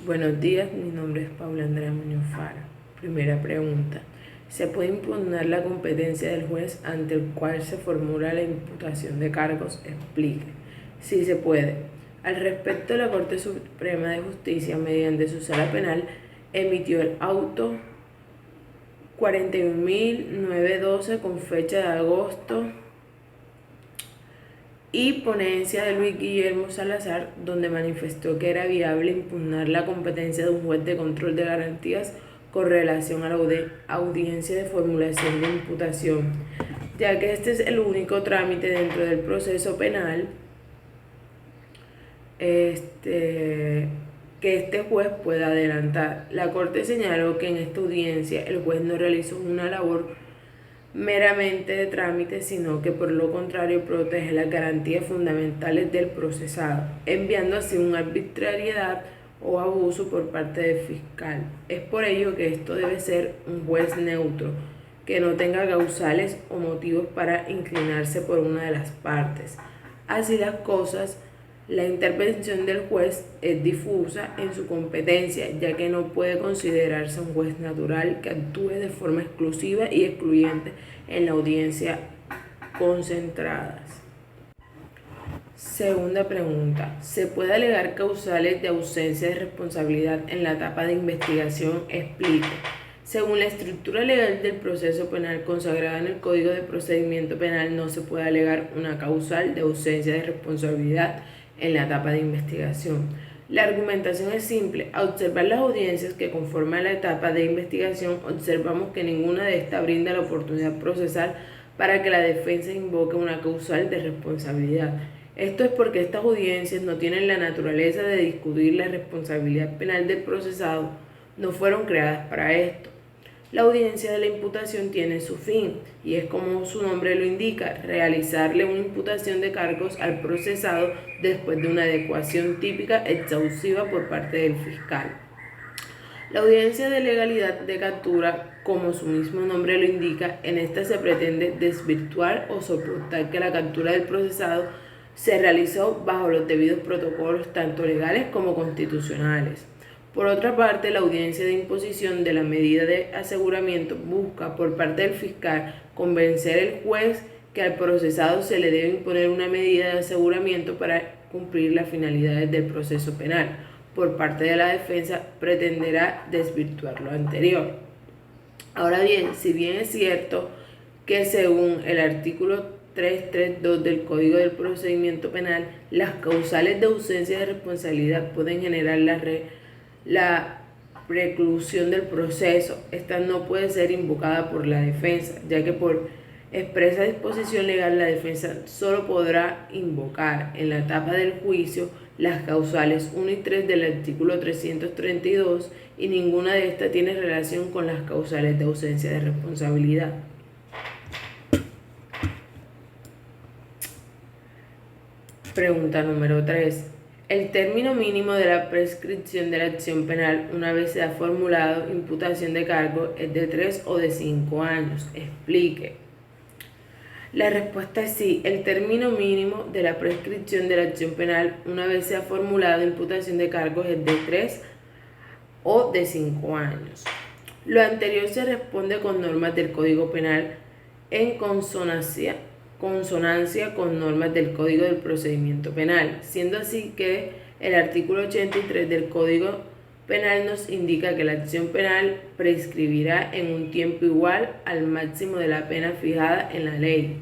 Buenos días, mi nombre es Paula Andrea Muñoz Fara. Primera pregunta. ¿Se puede impugnar la competencia del juez ante el cual se formula la imputación de cargos? Explique. Sí se puede. Al respecto, la Corte Suprema de Justicia, mediante su sala penal, emitió el auto 41.912 con fecha de agosto y ponencia de Luis Guillermo Salazar, donde manifestó que era viable impugnar la competencia de un juez de control de garantías con relación a la audiencia de formulación de imputación, ya que este es el único trámite dentro del proceso penal que este juez pueda adelantar. La Corte señaló que en esta audiencia el juez no realizó una labor meramente de trámite, sino que por lo contrario protege las garantías fundamentales del procesado, enviando así una arbitrariedad o abuso por parte del fiscal. Es por ello que esto debe ser un juez neutro, que no tenga causales o motivos para inclinarse por una de las partes. Así las cosas, la intervención del juez es difusa en su competencia, ya que no puede considerarse un juez natural que actúe de forma exclusiva y excluyente en la audiencia concentradas. Segunda pregunta. ¿Se puede alegar causales de ausencia de responsabilidad en la etapa de investigación? Explique. Según la estructura legal del proceso penal consagrada en el Código de Procedimiento Penal, no se puede alegar una causal de ausencia de responsabilidad en la etapa de investigación. La argumentación es simple. Al observar las audiencias que conforman la etapa de investigación, observamos que ninguna de estas brinda la oportunidad procesal para que la defensa invoque una causal de responsabilidad. Esto es porque estas audiencias no tienen la naturaleza de discutir la responsabilidad penal del procesado, no fueron creadas para esto. La audiencia de la imputación tiene su fin, y es como su nombre lo indica, realizarle una imputación de cargos al procesado después de una adecuación típica exhaustiva por parte del fiscal. La audiencia de legalidad de captura, como su mismo nombre lo indica, en esta se pretende desvirtuar o soportar que la captura del procesado se realizó bajo los debidos protocolos tanto legales como constitucionales. Por otra parte, la audiencia de imposición de la medida de aseguramiento busca por parte del fiscal convencer al juez que al procesado se le debe imponer una medida de aseguramiento para cumplir las finalidades del proceso penal. Por parte de la defensa pretenderá desvirtuar lo anterior. Ahora bien, si bien es cierto que según el artículo 332 del Código del Procedimiento Penal, las causales de ausencia de responsabilidad pueden generar la preclusión del proceso. Esta no puede ser invocada por la defensa, ya que por expresa disposición legal la defensa solo podrá invocar en la etapa del juicio las causales 1 y 3 del artículo 332 y ninguna de estas tiene relación con las causales de ausencia de responsabilidad. Pregunta número 3. El término mínimo de la prescripción de la acción penal, una vez se ha formulado imputación de cargo, es de 3 o de 5 años. Explique. La respuesta es sí. El término mínimo de la prescripción de la acción penal, una vez se ha formulado imputación de cargos, es de 3 o de 5 años. Lo anterior se responde con normas del Código Penal en consonancia con normas del Código del Procedimiento Penal, siendo así que el artículo 83 del Código Penal nos indica que la acción penal prescribirá en un tiempo igual al máximo de la pena fijada en la ley.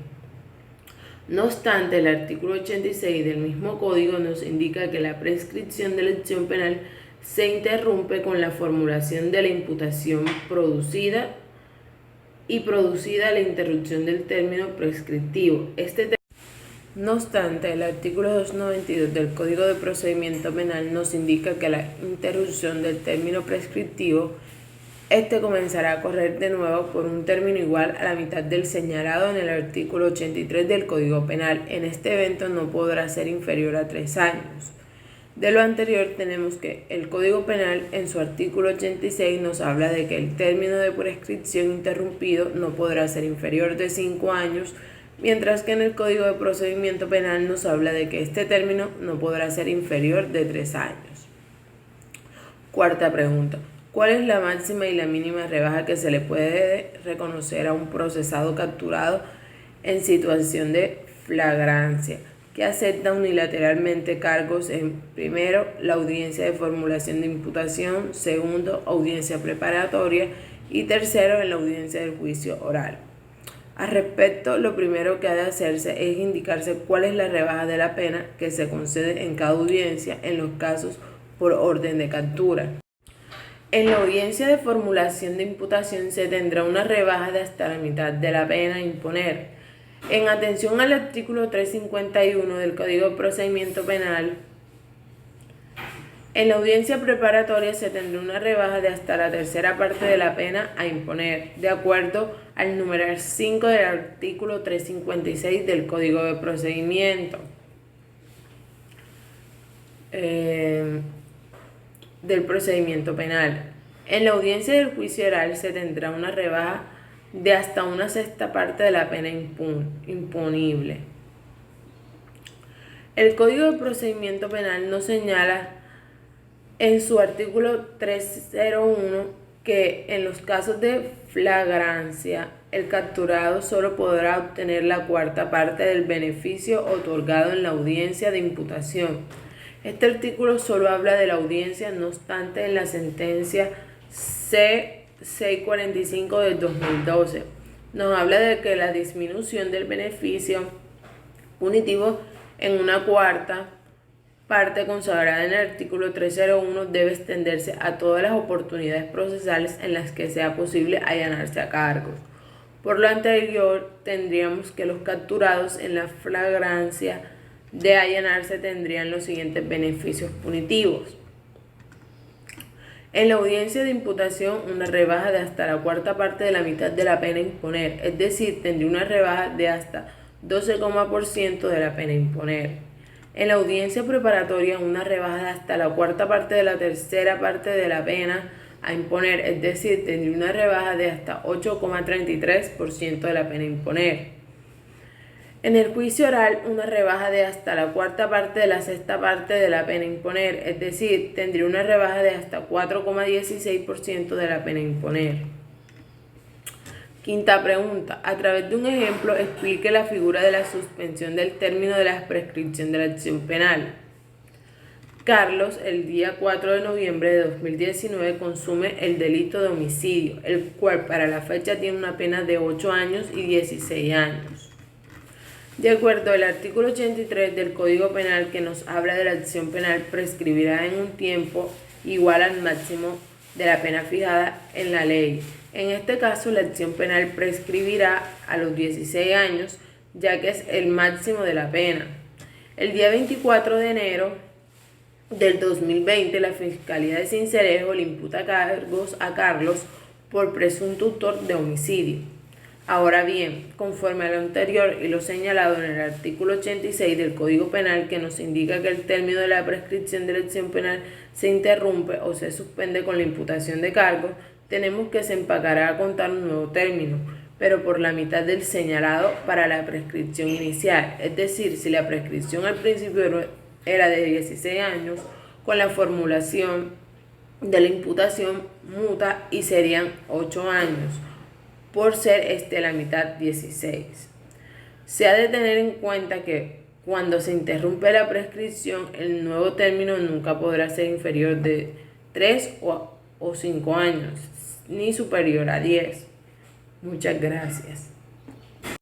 No obstante, el artículo 86 del mismo código nos indica que la prescripción de la acción penal se interrumpe con la formulación de la imputación producida la interrupción del término prescriptivo. No obstante, el artículo 292 del Código de Procedimiento Penal nos indica que la interrupción del término prescriptivo comenzará a correr de nuevo por un término igual a la mitad del señalado en el artículo 83 del Código Penal. En este evento no podrá ser inferior a 3 años. De lo anterior tenemos que el Código Penal en su artículo 86 nos habla de que el término de prescripción interrumpido no podrá ser inferior de 5 años, mientras que en el Código de Procedimiento Penal nos habla de que este término no podrá ser inferior de 3 años. Cuarta pregunta. ¿Cuál es la máxima y la mínima rebaja que se le puede reconocer a un procesado capturado en situación de flagrancia que acepta unilateralmente cargos en, primero, la audiencia de formulación de imputación, segundo, audiencia preparatoria y tercero, en la audiencia del juicio oral? Al respecto, lo primero que ha de hacerse es indicarse cuál es la rebaja de la pena que se concede en cada audiencia en los casos por orden de captura. En la audiencia de formulación de imputación se tendrá una rebaja de hasta la mitad de la pena a imponer. En atención al artículo 351 del Código de Procedimiento Penal, en la audiencia preparatoria se tendrá una rebaja de hasta la tercera parte de la pena a imponer, de acuerdo al numeral 5 del artículo 356 del Código de Procedimiento del procedimiento penal. En la audiencia del juicio oral se tendrá una rebaja de hasta una sexta parte de la pena imponible. El Código de Procedimiento Penal nos señala en su artículo 301 que en los casos de flagrancia el capturado solo podrá obtener la cuarta parte del beneficio otorgado en la audiencia de imputación. Este artículo solo habla de la audiencia, no obstante, en la sentencia C645 del 2012 nos habla de que la disminución del beneficio punitivo en una cuarta parte consagrada en el artículo 301 debe extenderse a todas las oportunidades procesales en las que sea posible allanarse a cargos. Por lo anterior, tendríamos que los capturados en la flagrancia de allanarse tendrían los siguientes beneficios punitivos. En la audiencia de imputación, una rebaja de hasta la cuarta parte de la mitad de la pena a imponer, es decir, tendría una rebaja de hasta 12,% de la pena a imponer. En la audiencia preparatoria, una rebaja de hasta la cuarta parte de la tercera parte de la pena a imponer, es decir, tendría una rebaja de hasta 8,33% de la pena a imponer. En el juicio oral, una rebaja de hasta la cuarta parte de la sexta parte de la pena a imponer, es decir, tendría una rebaja de hasta 4,16% de la pena a imponer. Quinta pregunta. A través de un ejemplo, explique la figura de la suspensión del término de la prescripción de la acción penal. Carlos, el día 4 de noviembre de 2019, consume el delito de homicidio, el cual para la fecha tiene una pena de 8 años y 16 años. De acuerdo al artículo 83 del Código Penal, que nos habla de la acción penal, prescribirá en un tiempo igual al máximo de la pena fijada en la ley. En este caso, la acción penal prescribirá a los 16 años, ya que es el máximo de la pena. El día 24 de enero del 2020, la Fiscalía de Sincelejo le imputa cargos a Carlos por presunto autor de homicidio. Ahora bien, conforme a lo anterior y lo señalado en el artículo 86 del Código Penal, que nos indica que el término de la prescripción de la acción penal se interrumpe o se suspende con la imputación de cargos, tenemos que se empacará a contar un nuevo término, pero por la mitad del señalado para la prescripción inicial. Es decir, si la prescripción al principio era de 16 años, con la formulación de la imputación muta y serían 8 años. Por ser la mitad 16. Se ha de tener en cuenta que cuando se interrumpe la prescripción, el nuevo término nunca podrá ser inferior de 3 o 5 años, ni superior a 10. Muchas gracias.